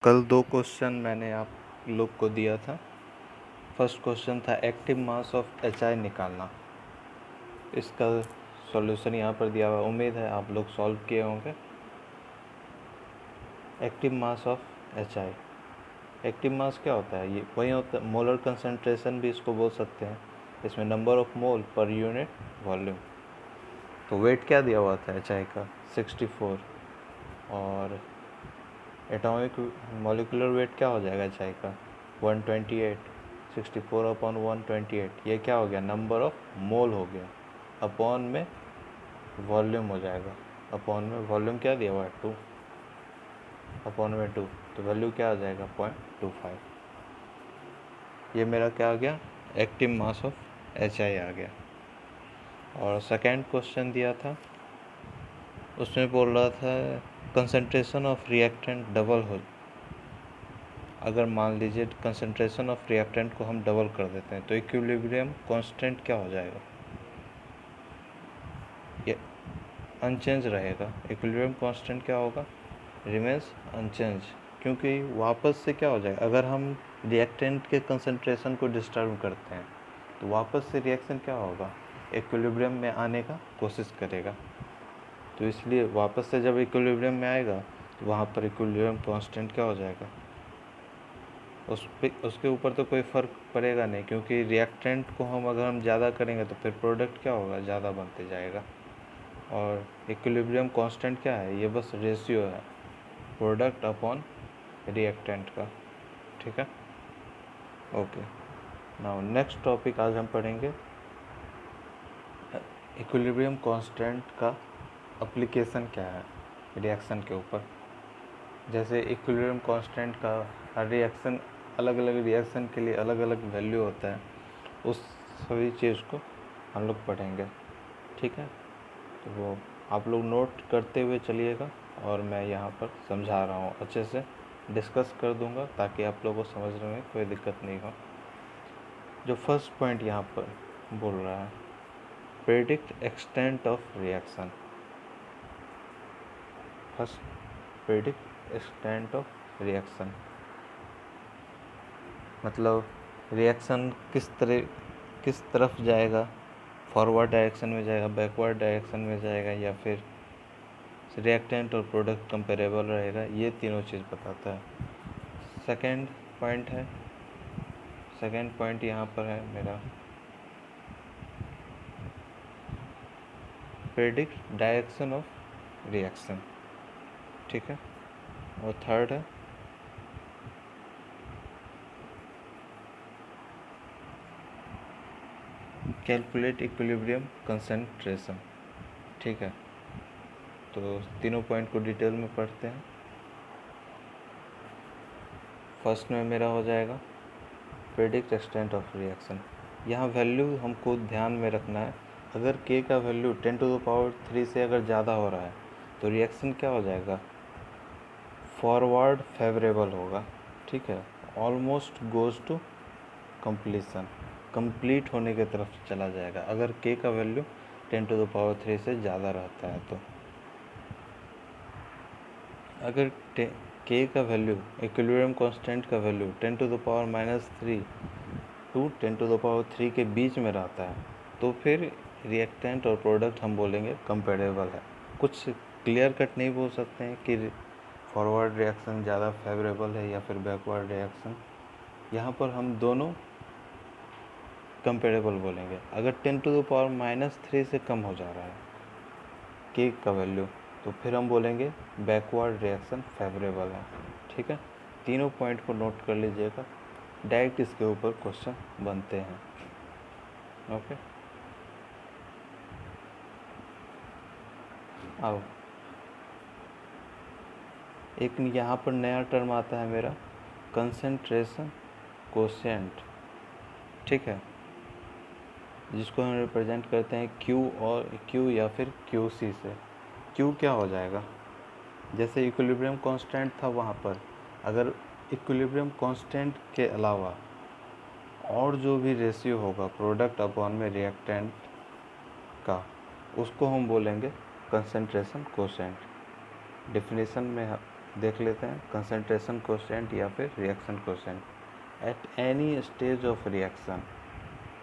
कल 2 क्वेश्चन मैंने आप लोग को दिया था। फर्स्ट क्वेश्चन था एक्टिव मास ऑफ HI निकालना। इसका सॉल्यूशन यहाँ पर दिया हुआ, उम्मीद है आप लोग सॉल्व किए होंगे। Active mass of HI, active mass क्या होता है? ये वही होता है, मोलर कंसंट्रेशन भी इसको बोल सकते हैं। इसमें number of mole per unit volume. तो वेट क्या दिया हुआ था HI का? 64। और एटॉमिक मॉलिक्यूलर वेट क्या हो जाएगा HI का? 128। 64/128, ये क्या हो गया? नंबर ऑफ मोल हो गया। अपॉन में वॉल्यूम हो जाएगा। अपॉन में वॉल्यूम क्या दिया हुआ है? 2। अपॉन में 2, तो वैल्यू क्या आ जाएगा? 0.25। ये मेरा क्या आ गया? एक्टिव मास ऑफ HI आ गया। और सेकेंड क्वेश्चन दिया था, उसमें बोल रहा था कंसंट्रेशन ऑफ रिएक्टेंट डबल हो। अगर मान लीजिए कंसंट्रेशन ऑफ रिएक्टेंट को हम डबल कर देते हैं तो इक्विलिब्रियम कांस्टेंट क्या हो जाएगा? ये अनचेंज रहेगा। इक्विलिब्रियम कांस्टेंट क्या होगा? Remains unchanged. क्योंकि वापस से क्या हो जाएगा, अगर हम रिएक्टेंट के कंसंट्रेशन को डिस्टर्ब करते हैं तो वापस से रिएक्शन क्या होगा? इक्विलिब्रियम में आने का कोशिश करेगा। तो इसलिए वापस से जब इक्विलिब्रियम में आएगा तो वहाँ पर इक्विलिब्रियम कांस्टेंट क्या हो जाएगा? उसके ऊपर तो कोई फ़र्क पड़ेगा नहीं, क्योंकि रिएक्टेंट को अगर हम ज़्यादा करेंगे तो फिर प्रोडक्ट क्या होगा? ज़्यादा बनते जाएगा। और इक्विलिब्रियम कांस्टेंट क्या है? ये बस रेशियो है प्रोडक्ट अपॉन रिएक्टेंट का। ठीक है, ओके। नाउ नेक्स्ट टॉपिक आज हम पढ़ेंगे इक्विलिब्रियम कांस्टेंट का एप्लीकेशन क्या है रिएक्शन के ऊपर। जैसे इक्विलिब्रियम कांस्टेंट का हर रिएक्शन, अलग अलग रिएक्शन के लिए अलग अलग वैल्यू होता है, उस सभी चीज़ को हम लोग पढ़ेंगे। ठीक है, तो वो आप लोग नोट करते हुए चलिएगा और मैं यहाँ पर समझा रहा हूँ, अच्छे से डिस्कस कर दूँगा ताकि आप लोगों को समझने में कोई दिक्कत नहीं हो। जो फर्स्ट पॉइंट यहाँ पर बोल रहा है, predict extent of reaction. First, predict extent of reaction मतलब रिएक्शन किस तरफ जाएगा, फॉरवर्ड डायरेक्शन में जाएगा, बैकवर्ड डायरेक्शन में जाएगा, या फिर रिएक्टेंट और प्रोडक्ट कंपेरेबल रहेगा, ये तीनों चीज़ बताता है। सेकेंड पॉइंट यहाँ पर है मेरा, प्रेडिक्ट डायरेक्शन ऑफ रिएक्शन। ठीक है, और थर्ड है कैलकुलेट इक्विलिब्रियम कंसंट्रेशन। ठीक है, तो तीनों पॉइंट को डिटेल में पढ़ते हैं। फर्स्ट में मेरा हो जाएगा प्रेडिक्ट एक्सटेंट ऑफ रिएक्शन। यहाँ वैल्यू हमको ध्यान में रखना है। अगर k का वैल्यू 10⁻³ से अगर ज़्यादा हो रहा है तो रिएक्शन क्या हो जाएगा? फॉरवर्ड फेवरेबल होगा। ठीक है, almost goes to completion, complete होने की तरफ चला जाएगा अगर k का वैल्यू 10⁻³ से ज़्यादा रहता है तो। अगर k का वैल्यू, इक्विलिब्रियम कांस्टेंट का वैल्यू 10⁻³ टू 10⁻³ के बीच में रहता है तो फिर रिएक्टेंट और प्रोडक्ट हम बोलेंगे कंपेरेबल है। कुछ क्लियर कट नहीं बोल सकते हैं कि फॉरवर्ड रिएक्शन ज़्यादा फेवरेबल है या फिर बैकवर्ड रिएक्शन। यहाँ पर हम दोनों कंपेरेबल बोलेंगे। अगर 10⁻³ से कम हो जा रहा है k का वैल्यू तो फिर हम बोलेंगे बैकवर्ड रिएक्शन फेवरेबल है। ठीक है, तीनों पॉइंट को नोट कर लीजिएगा, डायरेक्ट इसके ऊपर क्वेश्चन बनते हैं। ओके, अब एक यहाँ पर नया टर्म आता है मेरा, कंसंट्रेशन कोशेंट। ठीक है, जिसको हम रिप्रेजेंट करते हैं Q या फिर QC से। Q क्या हो जाएगा? जैसे इक्विलिब्रियम कांस्टेंट था वहाँ पर, अगर इक्विलिब्रियम कांस्टेंट के अलावा और जो भी रेशियो होगा प्रोडक्ट अपॉन में रिएक्टेंट का, उसको हम बोलेंगे कंसंट्रेशन कोशेंट। डेफिनेशन में देख लेते हैं, कंसंट्रेशन कोएफिशिएंट या फिर reaction coefficient at any stage of reaction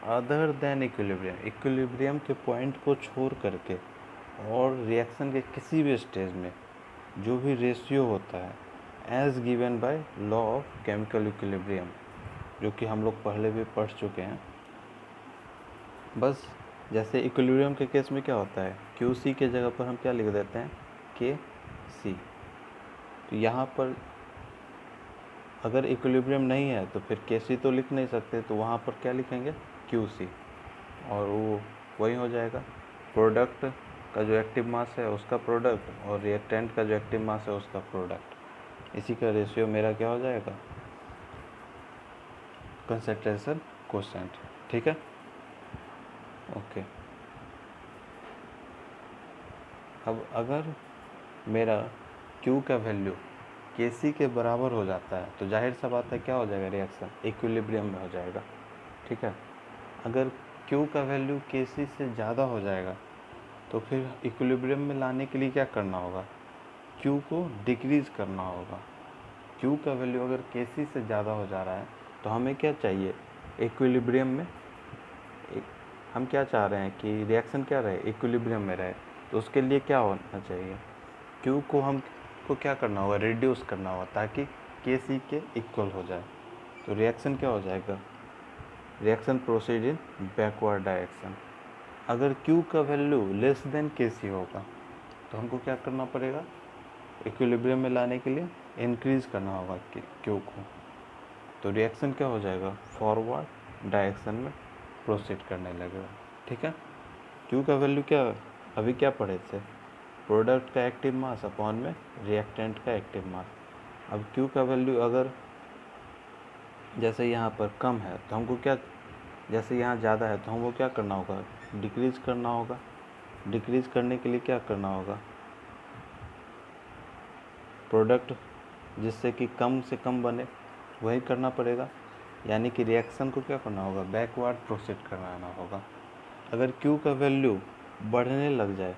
other than equilibrium, equilibrium के पॉइंट को छोड़ करके और रिएक्शन के किसी भी स्टेज में जो भी रेशियो होता है as given by law of chemical equilibrium, जो कि हम लोग पहले भी पढ़ चुके हैं। बस जैसे इक्विलिब्रियम के केस में क्या होता है, क्यू सी के जगह पर हम क्या लिख देते हैं, के सी। तो यहाँ पर अगर इक्विलिब्रियम नहीं है तो फिर के सी तो लिख नहीं सकते, तो वहाँ पर क्या लिखेंगे, क्यू सी, और वो वही हो जाएगा प्रोडक्ट का जो एक्टिव मास है उसका प्रोडक्ट और रिएक्टेंट का जो एक्टिव मास है उसका प्रोडक्ट, इसी का रेशियो मेरा क्या हो जाएगा, कंसंट्रेशन कोएफिशिएंट। ठीक है, ओके। अब अगर मेरा Q का वैल्यू Kc के बराबर हो जाता है तो जाहिर सा बात है क्या हो जाएगा, रिएक्शन इक्विलिब्रियम में हो जाएगा। ठीक है, अगर Q का वैल्यू Kc से ज़्यादा हो जाएगा तो फिर इक्विलिब्रियम में लाने के लिए क्या करना होगा, Q को डिक्रीज़ करना होगा। Q का वैल्यू अगर Kc से ज़्यादा हो जा रहा है तो हमें क्या चाहिए, इक्विलिब्रियम में हम क्या चाह रहे हैं कि रिएक्शन क्या रहे, इक्विलिब्रियम में रहे, तो उसके लिए क्या होना चाहिए, Q को हमको क्या करना होगा, रिड्यूस करना होगा ताकि Kc के इक्वल हो जाए। तो रिएक्शन क्या हो जाएगा, reaction proceed in backward direction. अगर Q का वैल्यू लेस देन Kc होगा तो हमको क्या करना पड़ेगा, इक्विलिब्रियम में लाने के लिए इंक्रीज़ करना होगा Q को। तो रिएक्शन क्या हो जाएगा, फॉरवर्ड डायरेक्शन में प्रोसीड करने लगेगा। ठीक है, Q का वैल्यू क्या, अभी क्या पढ़े थे, प्रोडक्ट का एक्टिव मास अपॉन में रिएक्टेंट का एक्टिव मास। अब Q का वैल्यू अगर जैसे यहाँ पर कम है तो हमको क्या, जैसे यहाँ ज़्यादा है तो हमको क्या करना होगा, डिक्रीज़ करना होगा। डिक्रीज़ करने के लिए क्या करना होगा, प्रोडक्ट जिससे कि कम से कम बने वही करना पड़ेगा, यानी कि रिएक्शन को क्या करना होगा, बैकवर्ड प्रोसीड कराना होगा। अगर Q का वैल्यू बढ़ने लग जाए,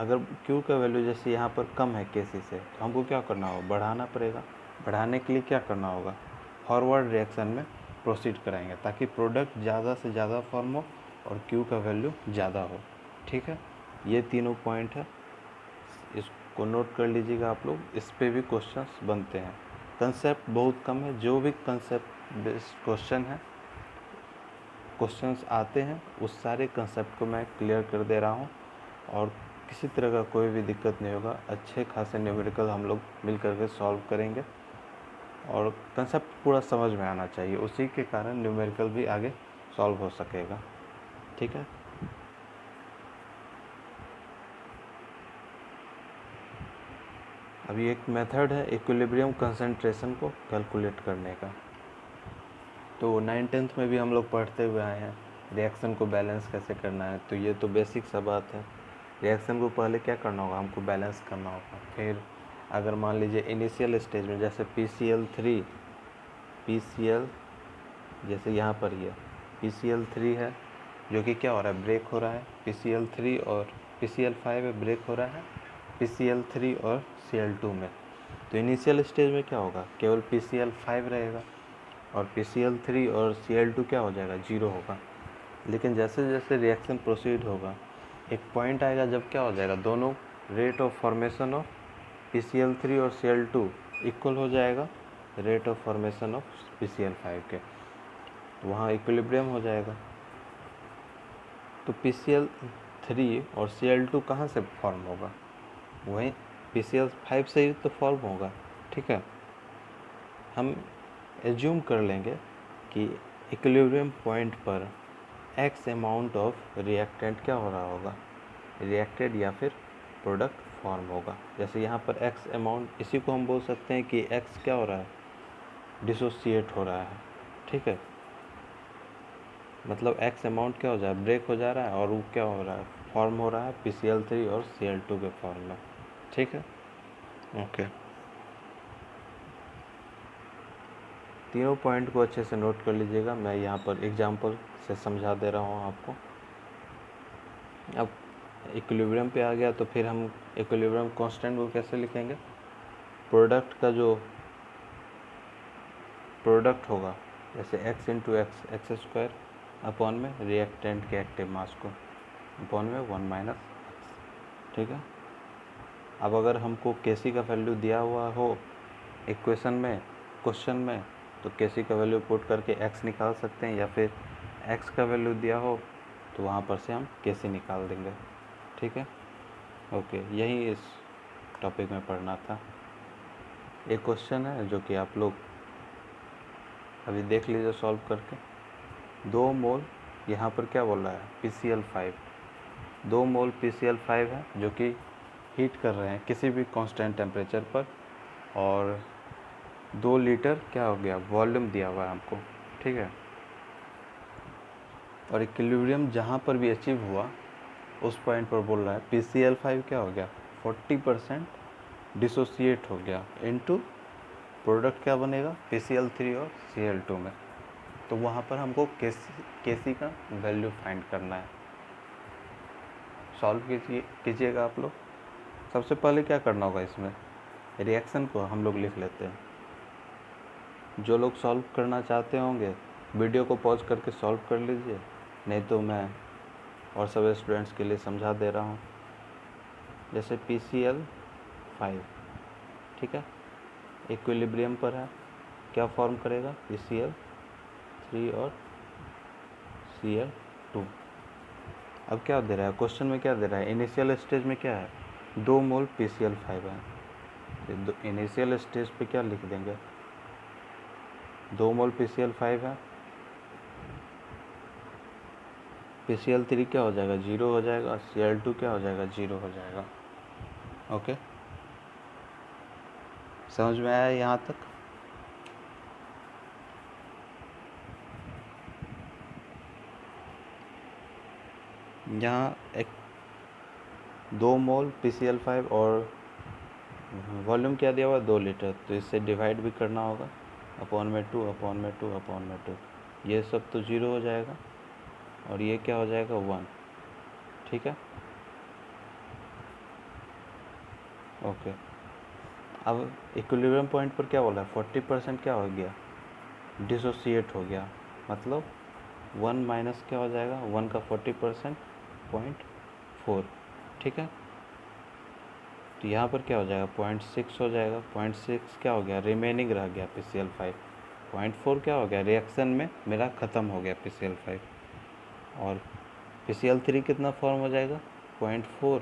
अगर Q का वैल्यू जैसे यहाँ पर कम है Kc से, तो हमको क्या करना होगा, बढ़ाना पड़ेगा। बढ़ाने के लिए क्या करना होगा, फॉरवर्ड रिएक्शन में प्रोसीड कराएंगे ताकि प्रोडक्ट ज़्यादा से ज़्यादा फॉर्म हो और Q का वैल्यू ज़्यादा हो। ठीक है, ये तीनों पॉइंट है, इसको नोट कर लीजिएगा आप लोग, इस पे भी क्वेश्चंस बनते हैं। कंसेप्ट बहुत कम है, जो भी कंसेप्ट बेस्ड क्वेश्चन है, क्वेश्चंस आते हैं उस सारे कंसेप्ट को मैं क्लियर कर दे रहा हूँ और किसी तरह का कोई भी दिक्कत नहीं होगा। अच्छे खासे न्यूमेरिकल हम लोग मिल करके सॉल्व करेंगे और कंसेप्ट पूरा समझ में आना चाहिए, उसी के कारण न्यूमेरिकल भी आगे सॉल्व हो सकेगा। ठीक है, अभी एक मेथड है इक्विलिब्रियम कंसंट्रेशन को कैलकुलेट करने का। तो 9th में भी हम लोग पढ़ते हुए आए हैं, रिएक्शन को बैलेंस कैसे करना है, तो ये तो बेसिक सा बात है। रिएक्शन को पहले क्या करना होगा, हमको बैलेंस करना होगा। फिर अगर मान लीजिए इनिशियल स्टेज में जैसे PCl3 जैसे यहाँ पर ये PCl3 है जो कि क्या हो रहा है, ब्रेक हो रहा है, PCl3 और PCl5 में ब्रेक हो रहा है PCl3 और Cl2 में। तो इनिशियल स्टेज में क्या होगा, केवल PCl5 रहेगा और PCl3 और Cl2 क्या हो जाएगा, जीरो होगा। लेकिन जैसे जैसे रिएक्शन प्रोसीड होगा एक पॉइंट आएगा जब क्या हो जाएगा, दोनों rate of formation of PCl3 और Cl2 इक्वल हो जाएगा rate of formation of PCl5 के, तो वहाँ इक्विलिब्रियम हो जाएगा। तो PCl3 और Cl2 कहाँ से फॉर्म होगा, वहीं PCl5 से ही तो फॉर्म होगा। ठीक है, हम एज्यूम कर लेंगे कि इक्विलिब्रियम पॉइंट पर x अमाउंट ऑफ रिएक्टेंट क्या हो रहा होगा, रिएक्टेड या फिर प्रोडक्ट फॉर्म होगा। जैसे यहाँ पर x अमाउंट, इसी को हम बोल सकते हैं कि x क्या हो रहा है, डिसोसिएट हो रहा है। ठीक है, मतलब x अमाउंट क्या हो जाए, ब्रेक हो जा रहा है और वो क्या हो रहा है, फॉर्म हो रहा है PCl3 और Cl2 के फॉर्म में। ठीक है, ओके। तीनों पॉइंट को अच्छे से नोट कर लीजिएगा, मैं यहाँ पर एग्जांपल से समझा दे रहा हूँ आपको। अब इक्विलिब्रियम पे आ गया तो फिर हम इक्विलिब्रियम कांस्टेंट को कैसे लिखेंगे, प्रोडक्ट का जो प्रोडक्ट होगा, जैसे x into x, x square upon में रिएक्टेंट के एक्टिव मास को अपॉन में 1 माइनस एक्स। ठीक है। अब अगर हमको केसी का वैल्यू दिया हुआ हो इक्वेशन में, क्वेश्चन में, तो केसी का वैल्यू पुट करके x निकाल सकते हैं, या फिर x का वैल्यू दिया हो तो वहाँ पर से हम केसी निकाल देंगे। ठीक है। ओके, यही इस टॉपिक में पढ़ना था। एक क्वेश्चन है जो कि आप लोग अभी देख लीजिए सॉल्व करके। 2 मोल, यहाँ पर क्या बोल रहा है, PCl5। 2 मोल PCl5 है जो कि हीट कर रहे हैं किसी भी कांस्टेंट टेम्परेचर पर, और 2 लीटर क्या हो गया, वॉल्यूम दिया हुआ है हमको। ठीक है। और इक्विलिब्रियम जहाँ पर भी अचीव हुआ उस पॉइंट पर बोल रहा है PCl5 क्या हो गया, 40% डिसोसिएट हो गया, इनटू प्रोडक्ट क्या बनेगा, PCl3 और Cl2 में। तो वहाँ पर हमको केसी का वैल्यू फाइंड करना है। सॉल्व कीजिएगा आप लोग। सबसे पहले क्या करना होगा, इसमें रिएक्शन को हम लोग लिख लेते हैं। जो लोग सॉल्व करना चाहते होंगे वीडियो को पॉज करके सॉल्व कर लीजिए, नहीं तो मैं और सब स्टूडेंट्स के लिए समझा दे रहा हूँ। जैसे PCl5, ठीक है, इक्विलिब्रियम पर है, क्या फॉर्म करेगा, PCl3 और Cl2। अब क्या दे रहा है क्वेश्चन में, क्या दे रहा है, इनिशियल स्टेज में क्या है, 2 मोल PCl5 है। तो इनिशियल स्टेज पे क्या लिख देंगे, 2 मोल PCl5 है, PCl3 क्या हो जाएगा, 0 हो जाएगा, Cl2 क्या हो जाएगा, 0 हो जाएगा। ओके, समझ में आया यहाँ तक। यहाँ एक 2 मोल PCl5 और वॉल्यूम क्या दिया हुआ, 2 लीटर, तो इससे डिवाइड भी करना होगा, अपॉन में 2, अपॉन में 2, अपॉन में 2, ये सब तो 0 हो जाएगा, और ये क्या हो जाएगा, 1। ठीक है। ओके, अब इक्विलिब्रियम पॉइंट पर क्या बोला है, 40% क्या हो गया, डिसोसिएट हो गया, मतलब 1 माइनस क्या हो जाएगा, 1 का 40% 0.4। ठीक है। तो यहाँ पर क्या हो जाएगा, 0.6 हो जाएगा, 0.6 क्या हो गया, रिमेनिंग रह गया PCl5। 0.4 क्या हो गया, रिएक्शन में मेरा ख़त्म हो गया PCl5, और PCl3 कितना फॉर्म हो जाएगा, 0.4,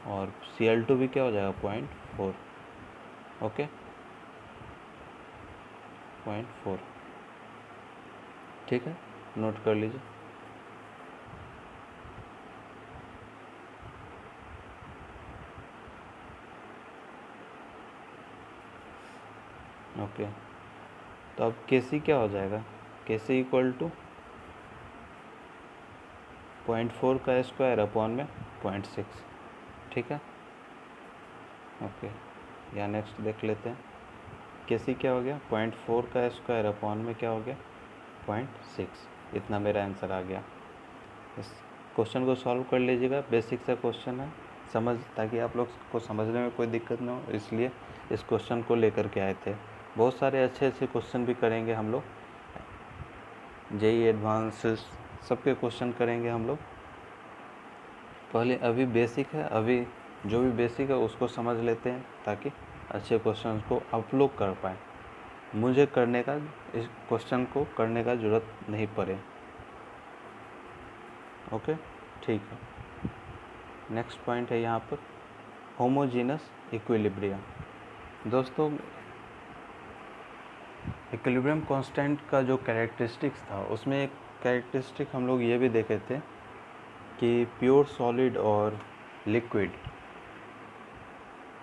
और Cl2 भी क्या हो जाएगा, 0.4। ओके, 0.4। ठीक है, नोट कर लीजिए। ओके, तो अब केसी क्या हो जाएगा, केसी इक्वल टू 0.4 का स्क्वायर अपॉन में 0.6। ठीक है। ओके, या नेक्स्ट देख लेते हैं, केसी क्या हो गया, 0.4 का स्क्वायर अपॉन में क्या हो गया, 0.6। इतना मेरा आंसर आ गया। इस क्वेश्चन को सॉल्व कर लीजिएगा, बेसिक सा क्वेश्चन है, ताकि आप लोग को समझने में कोई दिक्कत ना हो, इसलिए इस क्वेश्चन को लेकर के आए थे। बहुत सारे अच्छे अच्छे क्वेश्चन भी करेंगे हम लोग, जेई एडवांस सबके क्वेश्चन करेंगे हम लोग। पहले अभी बेसिक है, अभी जो भी बेसिक है उसको समझ लेते हैं, ताकि अच्छे क्वेश्चन को आप लोग कर पाएँ, मुझे करने का, इस क्वेश्चन को करने का ज़रूरत नहीं पड़े। ओके, ठीक है। नेक्स्ट पॉइंट है यहाँ पर होमोजीनस इक्विलिब्रियम। दोस्तों, इक्विलिब्रियम कांस्टेंट का जो कैरेक्टरिस्टिक्स था, उसमें एक कैरेक्टरिस्टिक हम लोग ये भी देखे थे कि प्योर सॉलिड और लिक्विड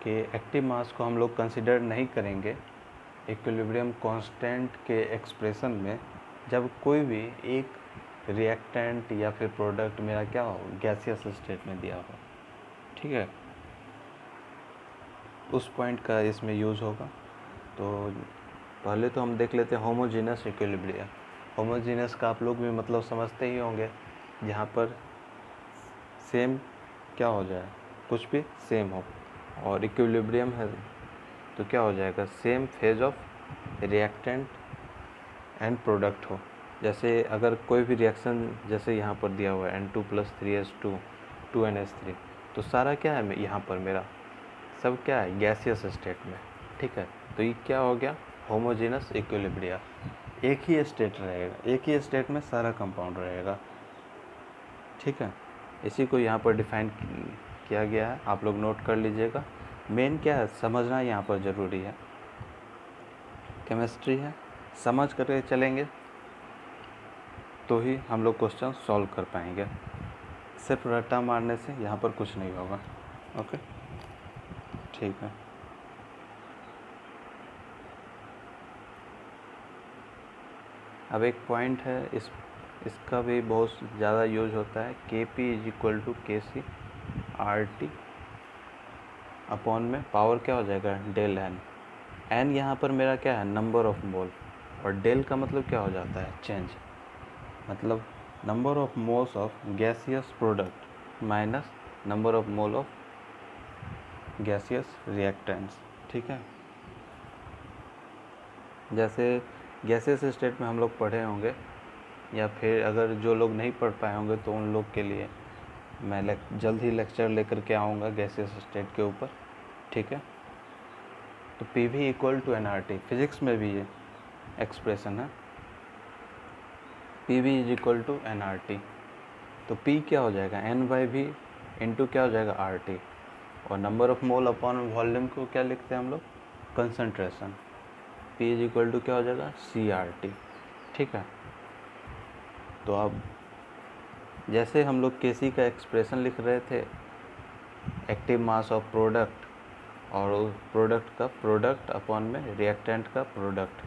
के एक्टिव मास को हम लोग कंसिडर नहीं करेंगे इक्विलिब्रियम कांस्टेंट के एक्सप्रेशन में, जब कोई भी एक रिएक्टेंट या फिर प्रोडक्ट मेरा क्या हो, गैसियस स्टेट में दिया हो। ठीक है, उस पॉइंट का इसमें यूज़ होगा। तो पहले तो हम देख लेते हैं होमोजीनस इक्विलिब्रियम। होमोजीनस का आप लोग भी मतलब समझते ही होंगे, जहाँ पर सेम क्या हो जाए, कुछ भी सेम हो, और इक्विलिब्रियम है तो क्या हो जाएगा, same phase of reactant and product हो। जैसे अगर कोई भी रिएक्शन जैसे यहाँ पर दिया हुआ है N2+3H2 2NH3, तो सारा क्या है यहाँ पर मेरा सब क्या है गैसियस स्टेट में, ठीक है। तो ये क्या हो गया, होमोजेनस इक्विलिब्रिया, एक ही स्टेट रहेगा, एक ही स्टेट में सारा कंपाउंड रहेगा, ठीक है। इसी को यहाँ पर डिफाइन किया गया है, आप लोग नोट कर लीजिएगा। मेन क्या है समझना यहाँ पर ज़रूरी है, केमिस्ट्री है, समझ करके चलेंगे तो ही हम लोग क्वेश्चन सॉल्व कर पाएंगे, सिर्फ रट्टा मारने से यहाँ पर कुछ नहीं होगा। ओके, ठीक है। अब एक पॉइंट है, इसका भी बहुत ज़्यादा यूज होता है, Kp=Kc RT अपॉन में पावर क्या हो जाएगा डेल एन। एन यहाँ पर मेरा क्या है नंबर ऑफ मोल, और डेल का मतलब क्या हो जाता है चेंज, मतलब number of moles of gaseous product minus number of mole of gaseous reactants, ठीक है। जैसे गैसियस स्टेट में हम लोग पढ़े होंगे, या फिर अगर जो लोग नहीं पढ़ पाए होंगे तो उन लोग के लिए मैं जल्द ही लेक्चर लेकर के आऊँगा गैसियस स्टेट के ऊपर, ठीक है। तो PV=nRT, फिजिक्स में भी ये एक्सप्रेशन है, PV=nRT। तो P क्या हो जाएगा N/V इंटू क्या हो जाएगा RT, और number of mole upon volume को क्या लिखते हैं हम लोग कंसंट्रेशन, P क्या हो जाएगा CRT, ठीक है। तो अब जैसे हम लोग Kc का एक्सप्रेशन लिख रहे थे, एक्टिव मास ऑफ प्रोडक्ट, और प्रोडक्ट का प्रोडक्ट अपॉन में रिएक्टेंट का प्रोडक्ट,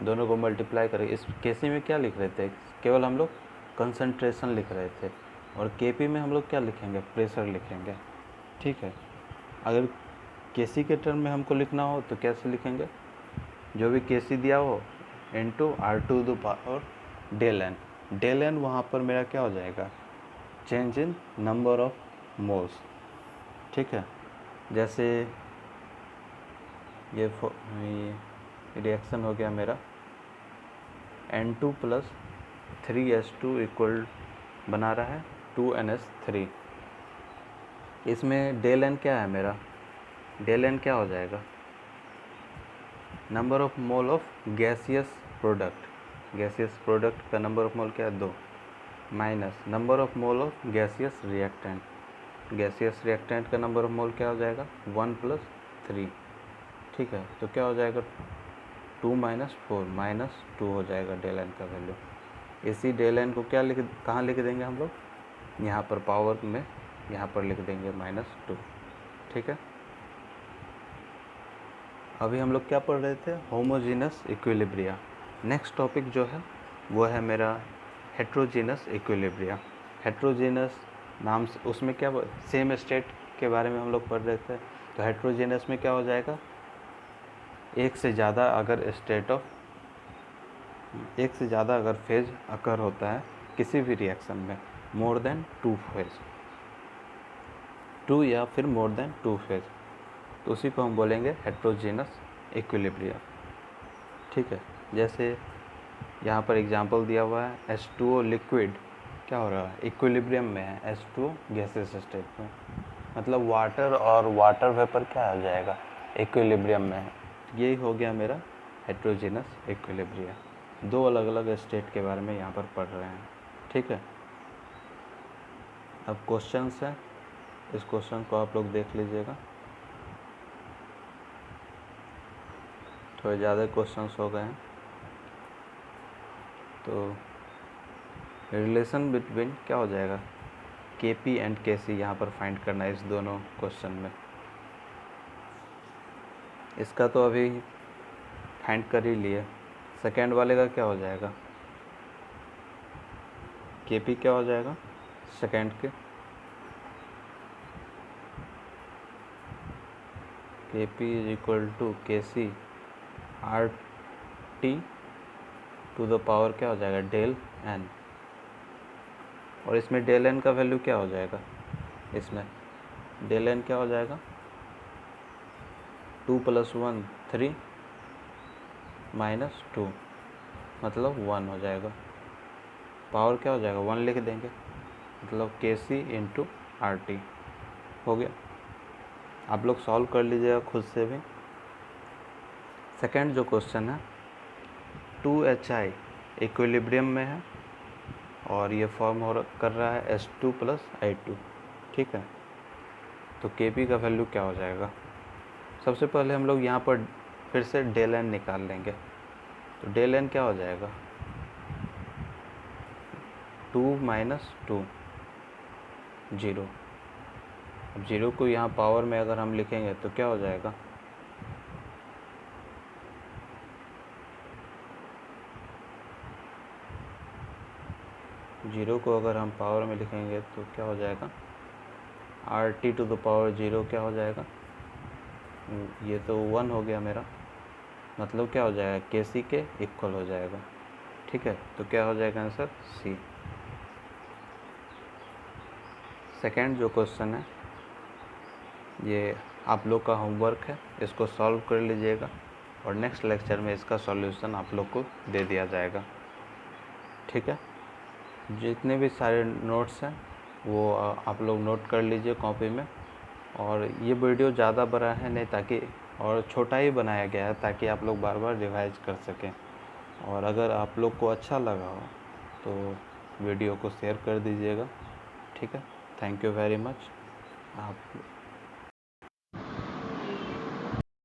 दोनों को मल्टीप्लाई करें। इस Kc में क्या लिख रहे थे, केवल हम लोग कंसंट्रेशन लिख रहे थे, और Kp में हम लोग क्या लिखेंगे प्रेशर लिखेंगे, ठीक है। अगर Kc के टर्म में हमको लिखना हो तो कैसे लिखेंगे, जो भी Kc दिया हो into R⁴ del n, del n वहाँ पर मेरा क्या हो जाएगा change in number of moles, ठीक है। जैसे ये रिएक्शन हो गया मेरा N2+3H2 इक्वल बना रहा है 2NH3, इसमें डेल एन क्या है मेरा, डेल एन क्या हो जाएगा number of mole of gaseous product, gaseous product का नंबर ऑफ मोल क्या है 2, minus number of mole of gaseous reactant, gaseous reactant का नंबर ऑफ मोल क्या हो जाएगा 1+3, ठीक है। तो क्या हो जाएगा 2 - 4 -2 हो जाएगा डेल एन का वैल्यू। इसी डेल एन को क्या कहाँ लिख देंगे हम लोग, यहाँ पर पावर में यहाँ पर लिख देंगे -2, ठीक है। अभी हम लोग क्या पढ़ रहे थे होमोजीनस इक्विलिब्रिया। नेक्स्ट टॉपिक जो है वो है मेरा हेट्रोजीनस इक्विलिब्रिया। हेट्रोजीनस नाम से उसमें क्या सेम स्टेट के बारे में हम लोग पढ़ रहे थे, तो हेट्रोजीनस में क्या हो जाएगा एक से ज़्यादा अगर फेज अकर होता है किसी भी रिएक्शन में, मोर देन 2 फेज, 2 या फिर मोर देन 2 फेज, तो उसी को हम बोलेंगे हेट्रोजीनस इक्विलिब्रिया, ठीक है। जैसे यहाँ पर एग्जांपल दिया हुआ है H2O लिक्विड क्या हो रहा है इक्विलिब्रियम में है, H2O गैसेस स्टेट में, मतलब वाटर और वाटर वेपर क्या हो जाएगा इक्विलिब्रियम में है। यही हो गया मेरा हेट्रोजीनस इक्विलिब्रिया। दो अलग अलग स्टेट के बारे में यहाँ पर पढ़ रहे हैं, ठीक है। अब क्वेश्चंस है, इस क्वेश्चन को आप लोग देख लीजिएगा, थोड़े ज़्यादा क्वेश्चंस हो गए हैं। तो रिलेशन बिटवीन क्या हो जाएगा Kp एंड Kc यहाँ पर फाइंड करना है इस दोनों क्वेश्चन में। इसका तो अभी फाइंड कर ही लिए, सेकेंड वाले का क्या हो जाएगा Kp क्या हो जाएगा सेकेंड के, Kp = Kc RT⁴ क्या हो जाएगा डेल एन, और इसमें डेल एन का वैल्यू क्या हो जाएगा, इसमें डेल एन क्या हो जाएगा 2 + 1 3 -2 मतलब 1 हो जाएगा। पावर क्या हो जाएगा 1 लिख देंगे, मतलब KC × RT हो गया। आप लोग सॉल्व कर लीजिएगा खुद से भी। सेकंड जो क्वेश्चन है 2HI इक्विलिब्रियम में है और ये फॉर्म कर रहा है H2 + I2, ठीक है। तो Kp का वैल्यू क्या हो जाएगा? सबसे पहले हम लोग यहाँ पर फिर से डेल n निकाल लेंगे। तो डेल n क्या हो जाएगा 2 - 2 0। अब 0 को यहाँ पावर में अगर हम लिखेंगे तो क्या हो जाएगा 0 को अगर हम पावर में लिखेंगे तो क्या हो जाएगा RT⁴ क्या हो जाएगा, ये तो 1 हो गया मेरा, मतलब क्या हो जाएगा KC के इक्वल हो जाएगा, ठीक है। तो क्या हो जाएगा आंसर C। सेकंड जो क्वेश्चन है ये आप लोग का होमवर्क है, इसको सॉल्व कर लीजिएगा और नेक्स्ट लेक्चर में इसका सॉल्यूशन आप लोग को दे दिया जाएगा, ठीक है। जितने भी सारे नोट्स हैं वो आप लोग नोट कर लीजिए कॉपी में। और ये वीडियो ज़्यादा बड़ा है नहीं, ताकि और छोटा ही बनाया गया है ताकि आप लोग बार बार रिवाइज कर सकें। और अगर आप लोग को अच्छा लगा हो तो वीडियो को शेयर कर दीजिएगा, ठीक है। Thank you very much. आप